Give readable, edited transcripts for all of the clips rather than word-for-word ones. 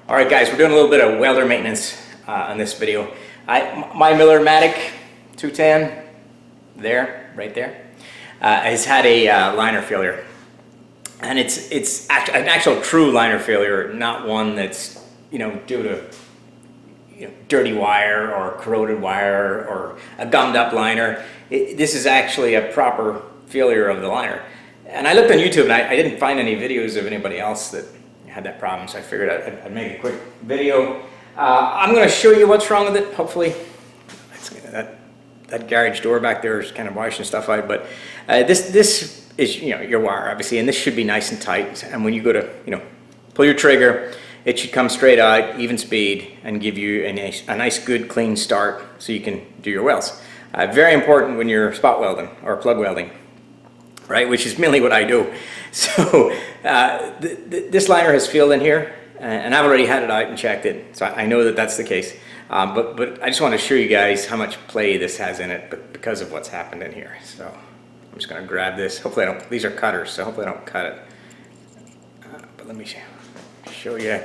All right, guys, we're doing a little bit of welder maintenance on this video. My Millermatic 210, right there, has had a liner failure, and it's an actual true liner failure, not one that's due to dirty wire or corroded wire or a gummed up liner. This is actually a proper failure of the liner. And I looked on YouTube and I didn't find any videos of anybody else that had that problem, so I figured I'd make a quick video. I'm going to show you what's wrong with it. Hopefully, that garage door back there is kind of washing stuff out, but this is your wire, obviously, and this should be nice and tight. And when you go to pull your trigger, it should come straight out, even speed, and give you a nice, good, clean start so you can do your welds. Very important when you're spot welding or plug welding, right? Which is mainly what I do. So this liner has failed in here, and I've already had it out and checked it, so I know that that's the case. But I just want to show you guys how much play this has in it, but because of what's happened in here. So I'm just going to grab this. Hopefully I don't. These are cutters, so hopefully I don't cut it. But let me show you.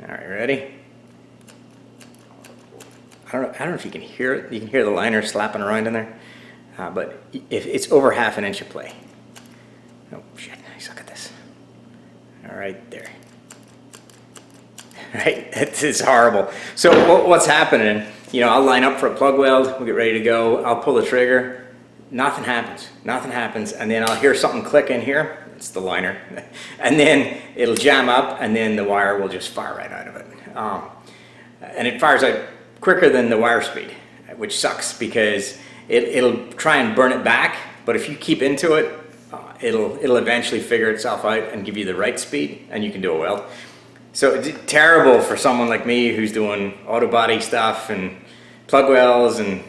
All right, ready? I don't know if you can hear it. You can hear the liner slapping around in there. But if it's over ½ inch of play. Oh shit, nice, look at this. All right, there. Right, it's horrible. So what's happening, I'll line up for a plug weld, we'll get ready to go, I'll pull the trigger, nothing happens, and then I'll hear something click in here, it's the liner, and then it'll jam up, and then the wire will just fire right out of it. And it fires out quicker than the wire speed, which sucks because it'll try and burn it back, but if you keep into it, it'll eventually figure itself out and give you the right speed, and you can do a weld. So it's terrible for someone like me who's doing auto body stuff and plug welds and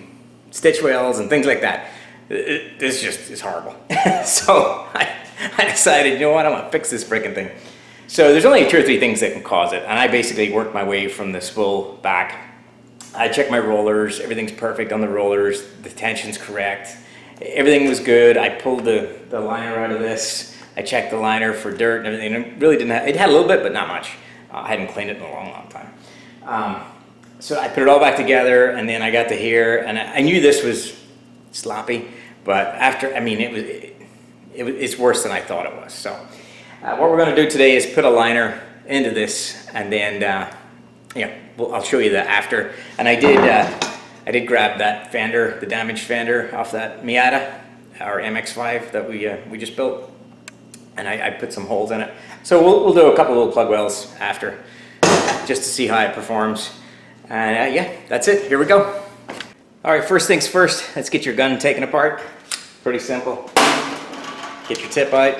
stitch welds and things like that. This just is horrible. So I decided, I want to fix this freaking thing. So there's only 2 or 3 things that can cause it, and I basically worked my way from the spool back. I checked my rollers, everything's perfect on the rollers, the tension's correct, everything was good. I pulled the liner out of this, I checked the liner for dirt and everything. It really didn't have, it had a little bit, but not much. I hadn't cleaned it in a long time. So I put it all back together, and then I got to here, and I knew this was sloppy, but after, it's worse than I thought it was. So what we're going to do today is put a liner into this, and then I'll show you the after. And I did grab that fender, the damaged fender off that Miata, our MX-5 that we just built, and I put some holes in it. So we'll do a couple little plug welds after, just to see how it performs. And yeah, that's it. Here we go. All right, first things first, let's get your gun taken apart. Pretty simple. Get your tip out.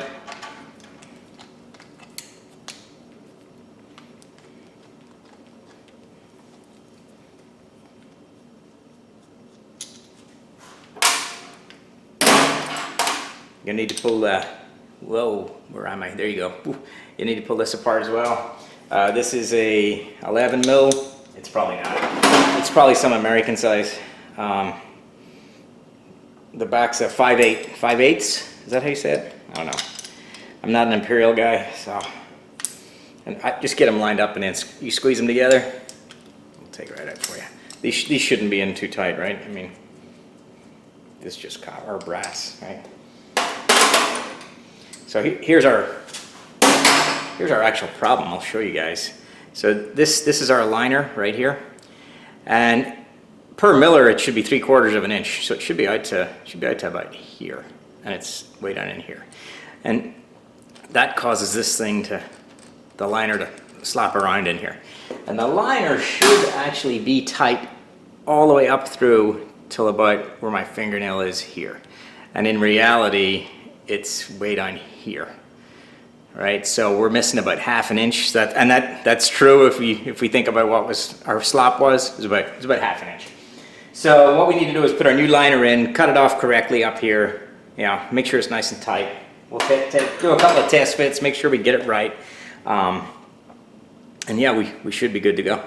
You're gonna need to pull whoa, where am I? There you go. Ooh, you need to pull this apart as well. This is a 11 mil. It's probably not. It's probably some American size. The back's a 5/8. 5/8? Is that how you say it? I don't know. I'm not an imperial guy, so. And I just get them lined up and then you squeeze them together. I'll take it right out for you. These shouldn't be in too tight, right? This is just copper or brass, right? So here's our actual problem. I'll show you guys. So this is our liner right here, and per Miller it should be 3/4 of an inch. So it should be out to about here, and it's way down in here, and that causes the liner to slap around in here. And the liner should actually be tight all the way up through till about where my fingernail is here, and in reality it's way down here, right? So we're missing about ½ an inch. That's true if we think about what our slop was. It's about ½ an inch. So what we need to do is put our new liner in, cut it off correctly up here. Make sure it's nice and tight. We'll do a couple of test fits, make sure we get it right, and yeah, we should be good to go.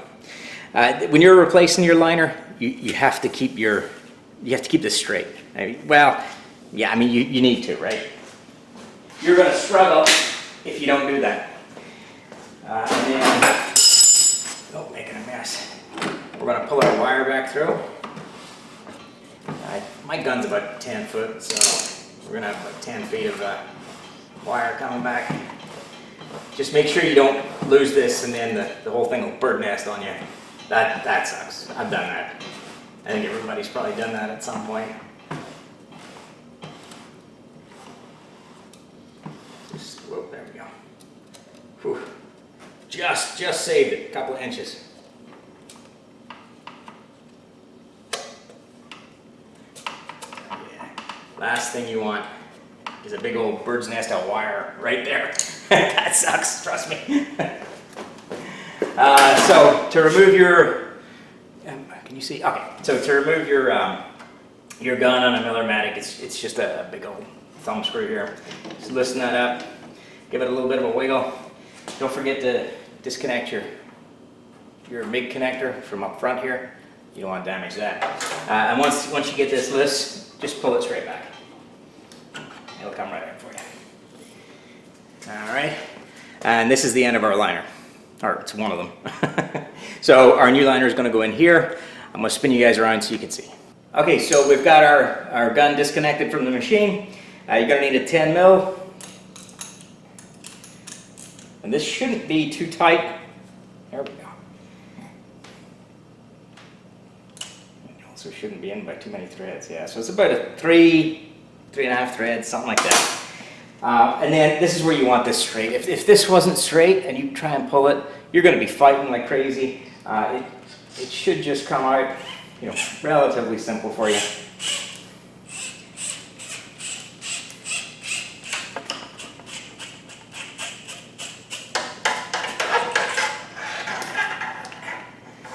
When you're replacing your liner, you have to keep this straight. You need to, right? You're going to struggle if you don't do that. And then pull our wire back through. My gun's about 10 foot, so we're gonna have about 10 feet of wire coming back. Just make sure you don't lose this and then the whole thing will bird nest on you. That sucks. I've done that. I think everybody's probably done that at some point. Whoa, there we go. Whew. Just saved it, a couple of inches. Yeah. Last thing you want is a big old bird's nest of wire right there. That sucks, trust me. So to remove your, can you see? Okay, so to remove your gun on a Millermatic, it's just a big old thumb screw here. Just loosen that up, give it a little bit of a wiggle. Don't forget to disconnect your MIG connector from up front here. You don't want to damage that. And once you get this loose, just pull it straight back. It'll come right out for you. All right, and this is the end of our liner, or it's one of them. So our new liner is going to go in here. I'm going to spin you guys around so you can see. Okay, so we've got our gun disconnected from the machine. You're going to need a 10 mil. And this shouldn't be too tight. There we go. Also shouldn't be in by too many threads. Yeah, so it's about a 3.5 threads, something like that. And then this is where you want this straight. If this wasn't straight and you try and pull it, you're going to be fighting like crazy. It should just come out, relatively simple for you.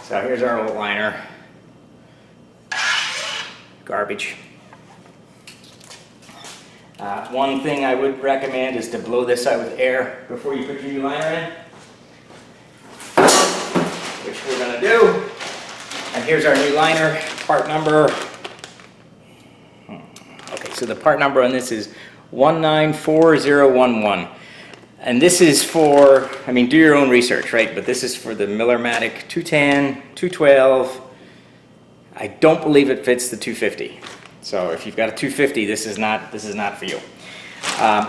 So here's our old liner. Garbage. One thing I would recommend is to blow this out with air before you put your new liner in, which we're going to do. And here's our new liner, part number. Okay, so the part number on this is 194011. And this is for, do your own research, right? But this is for the Millermatic 210, 212. I don't believe it fits the 250. So if you've got a 250, this is not for you.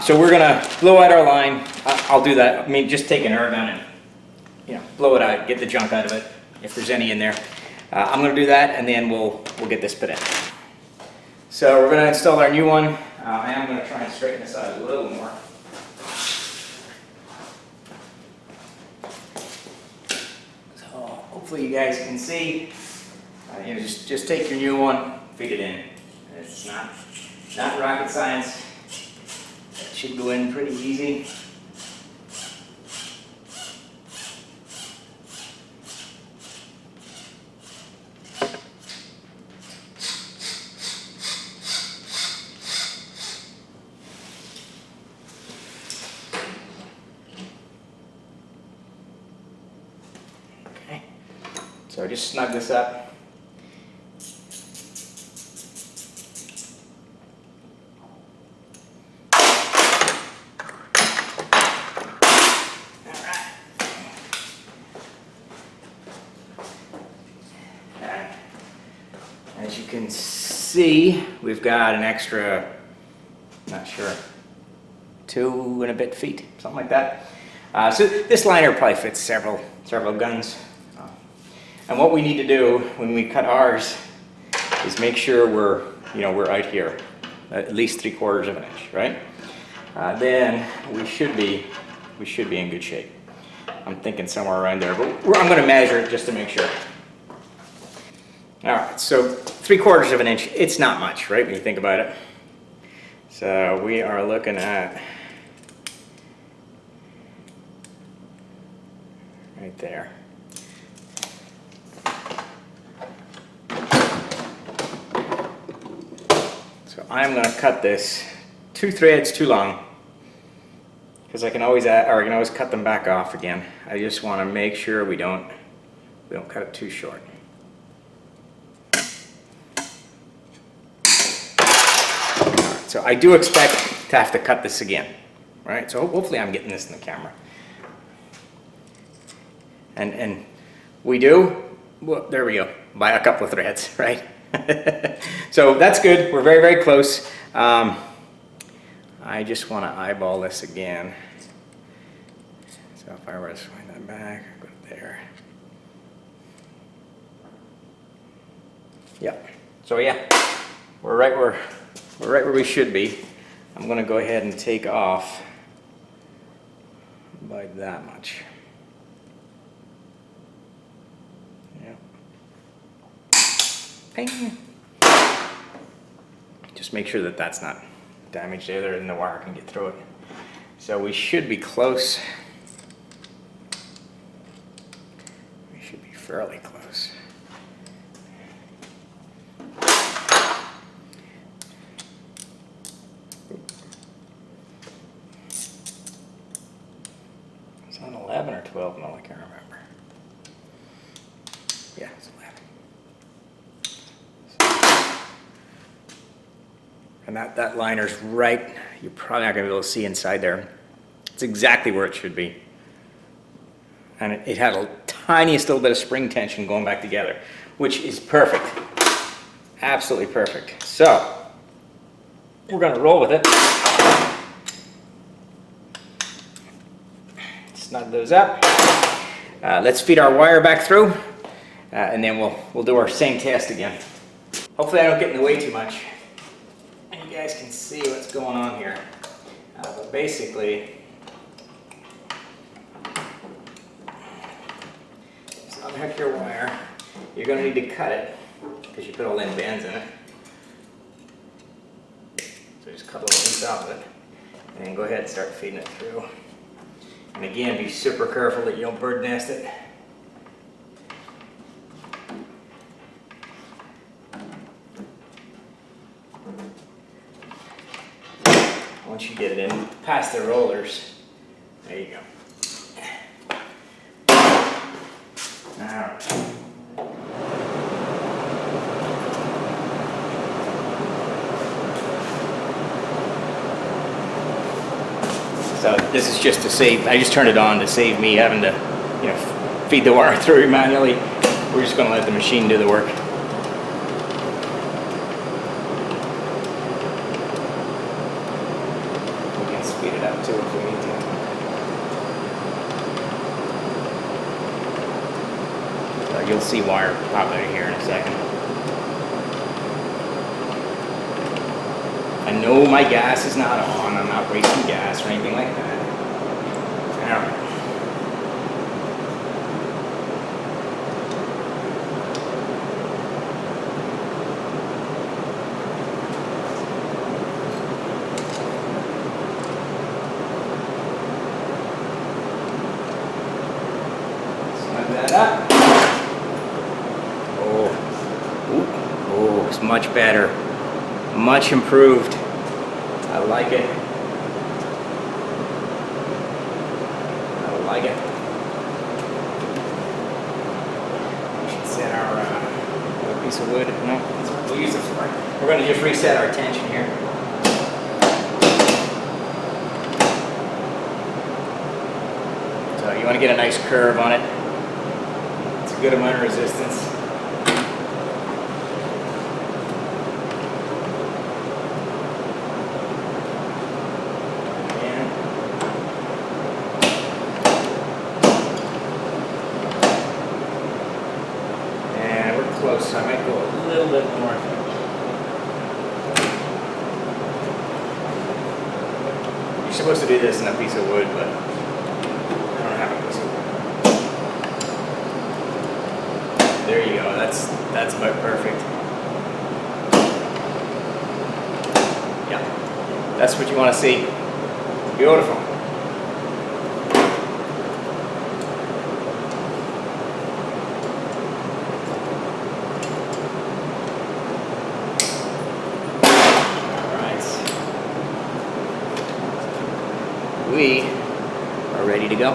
So we're gonna blow out our line. I'll do that. Just take an air gun and blow it out, get the junk out of it if there's any in there. I'm gonna do that, and then we'll get this put in. So we're gonna install our new one. I am gonna try and straighten this out a little more. So hopefully you guys can see. Just take your new one, feed it in. It's not rocket science. It should go in pretty easy. Okay, so just snug this up. As you can see, we've got an extra, not sure, 2 and a bit feet, something like that. So this liner probably fits several guns. And what we need to do when we cut ours is make sure we're out here, at least 3/4 of an inch, right? Then we should be in good shape. I'm thinking somewhere around there, but I'm going to measure it just to make sure. All right, so 3/4 of an inch, it's not much, right, when you think about it. So we are looking at right there. So I'm going to cut this 2 threads too long, because I can always cut them back off again. I just want to make sure we don't cut it too short. So I do expect to have to cut this again, right? So hopefully I'm getting this in the camera. And we do, well, there we go, by a couple of threads, right? So that's good. We're very, very close. I just want to eyeball this again. So if I were to swing that back, go to there. Yep. So yeah, we're right where we should be. I'm going to go ahead and take off by that much. Yep. Ping. Just make sure that that's not damaged there, and the wire can get through it. So we should be close. We should be fairly close. It's on 11 or 12 mil, I can't remember. Yeah, it's 11. And that liner's right, you're probably not going to be able to see inside there. It's exactly where it should be. And it had a tiniest little bit of spring tension going back together, which is perfect. Absolutely perfect. So, we're going to roll with it. Snug those up. Let's feed our wire back through, and then we'll do our same test again. Hopefully I don't get in the way too much. You guys can see what's going on here. But basically, just unhook your wire. You're going to need to cut it because you put all them bands in it. So just cut a little piece off of it, and then go ahead and start feeding it through. And again, be super careful that you don't bird nest it. Once you get it in past the rollers, there you go. All right. So this is just to save, I just turned it on to save me having to, feed the wire through manually. We're just going to let the machine do the work. We can speed it up too if we need to. So you'll see wire pop out of here in a second. I know my gas is not on, I'm not wasting gas or anything like that. All right. Snug that up. Oh, it's much better. Much improved. I like it. I like it. We should set our piece of wood. No, that's what we'll use it for. We're going to just reset our tension here. So you want to get a nice curve on it. It's a good amount of resistance. So I might go a little bit more. You're supposed to do this in a piece of wood, but I don't have a piece of wood. There you go. That's about perfect. Yeah, that's what you want to see. Beautiful. We are ready to go.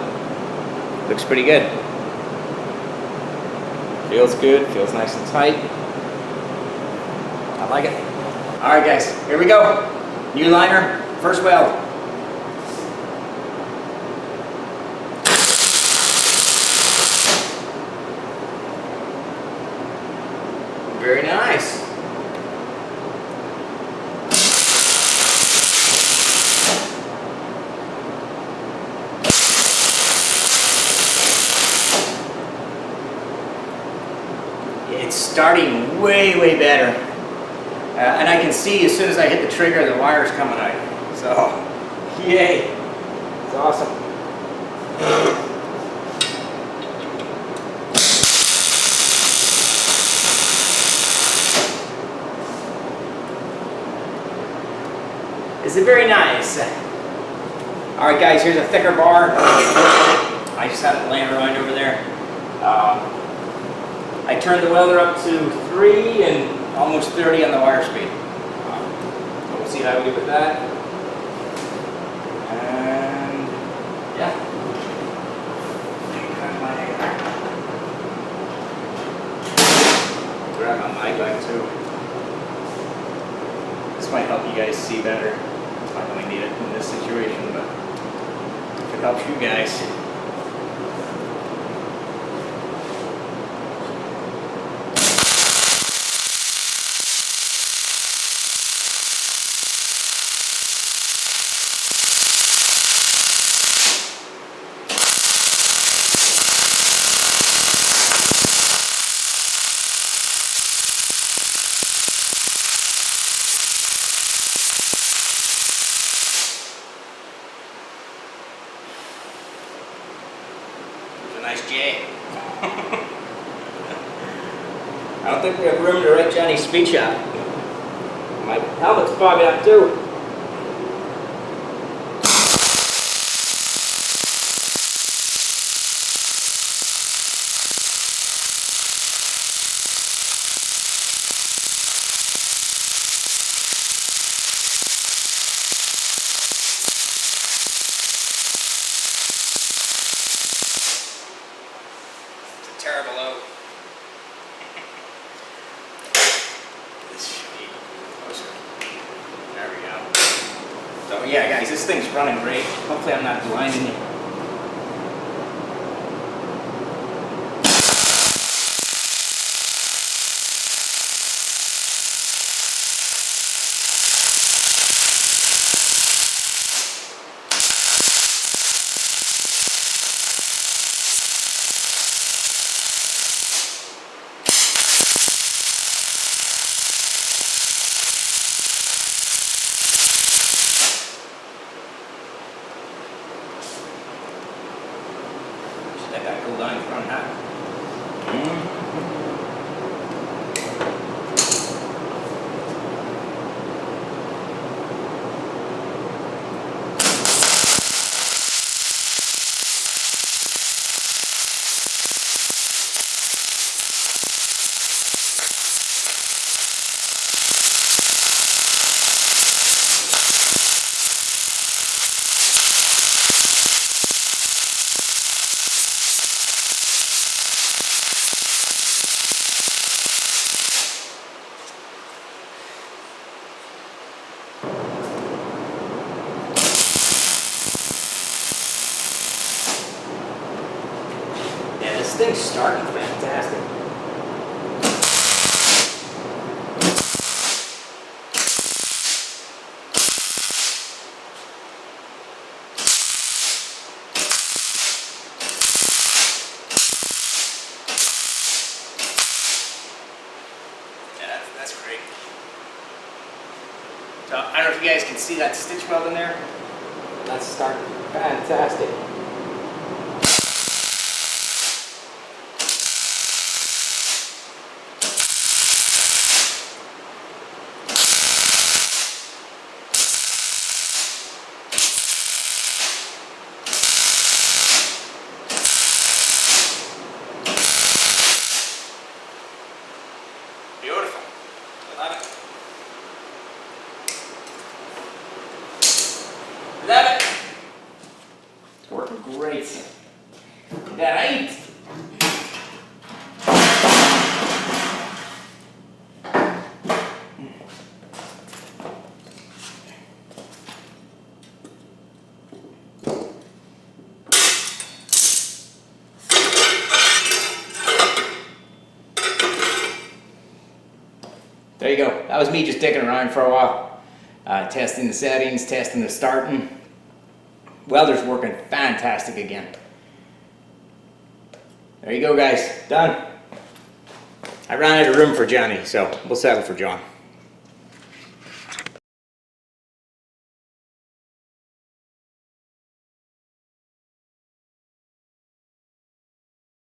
Looks pretty good. Feels good, feels nice and tight. I like it. All right guys, here we go. New liner, first weld. It's starting way, way better. And I can see as soon as I hit the trigger, the wire's coming out. So, yay. It's awesome. This is very nice. All right, guys, here's a thicker bar. I just had it laying around over there. I turned the welder up to 3 and almost 30 on the wire speed. We'll see how we do with that. And yeah. Grab my mic line too. This might help you guys see better. I don't really need it in this situation, but if it helps you guys. Nice J. I don't think we have room to write Johnny's speech out. My helmet's fogging up too. Terrible load. This should be closer. There we go. So yeah, guys, this thing's running great. Hopefully I'm not blinding you. Let that cool down in front half. This thing's starting fantastic. Yeah, that's great. So I don't know if you guys can see that stitch weld in there. That's starting fantastic. Beautiful. I love it. Love it. It's working great. That ain't. There you go. That was me just dicking around for a while. Testing the settings, testing the starting. Welder's working fantastic again. There you go, guys. Done. I ran out of room for Johnny, so we'll settle for John.